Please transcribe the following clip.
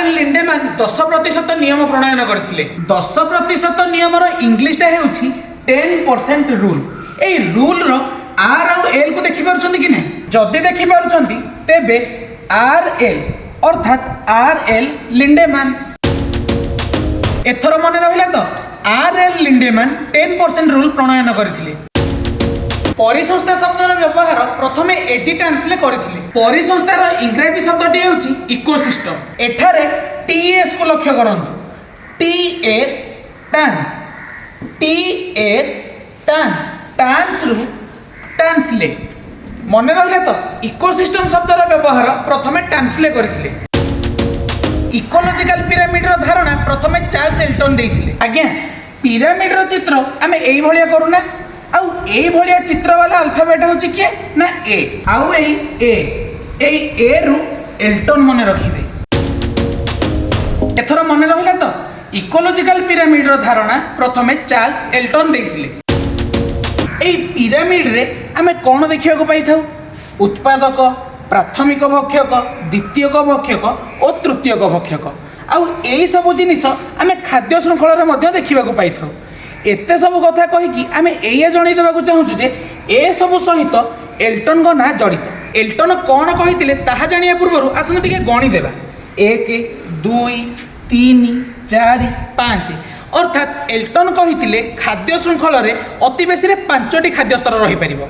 L Lindeman 10% नियम प्रणयन करथिले। 10% नियमर इंग्लिशटा हेउछि 10% रूल। ए रूल रो आर आउ एल को देखि पारुछन्ति कि नै? जदि देखि पारुछन्ति तेबे आर एल अर्थात आर एल लिंडेमैन। एथर मन रहिला तो आर एल लिंडेमैन 10% रूल प्रणयन करथिले। परिसंस्था शब्दर व्यवहार प्रथमे एजी ट्रांसले करथिले। परिसंस्थार इंग्रजी शब्दटी हेउछि इकोसिस्टम। एठारे टीएस को लक्ष्य करंतु। टीएस टांस, टीएस टांस, टांस रु ट्रांसलेट। मन रहिला तो इकोसिस्टम शब्दर व्यवहार प्रथमे ट्रांसले करथिले। इकोलॉजिकल पिरामिड रो धारणा प्रथमे चार्ल्स एल्टन देइथिले। आज्ञा पिरामिड रो चित्र आमे एई भलिया करूना। आउ एई भलिया चित्र वाला अल्फाबेट होछि के ना ए। आउ एई ए रु एल्टन मने रखिबे। एथर मने रहिला तो इकोलॉजिकल पिरामिड रो धारणा प्रथमे चार्ल्स एल्टन देइथिले। एई पिरामिड रे आमे कोन देखिया को पाइथाउ? उत्पादक, प्राथमिक भक्षक, द्वितीयक भक्षक और तृतीयक भक्षक। आउ एई सब जिनिस आमे खाद्य श्रृंखला रे मध्ये देखिबा को पाइथाउ। एते सब कथा कहि कि आमे एया जणै देबा को चाहूछु जे ए सब सहित एल्टन को ना जड़ित। एल्टन कोन कहिथिले ताहा जानिया पूर्वरु आसनु टिके गणी देबा। 1 2 3 4 5 अर्थात एल्टन कहिथिले खाद्य श्रृंखला रे अति बेसी रे 5टी खाद्य स्तर रही परिबो।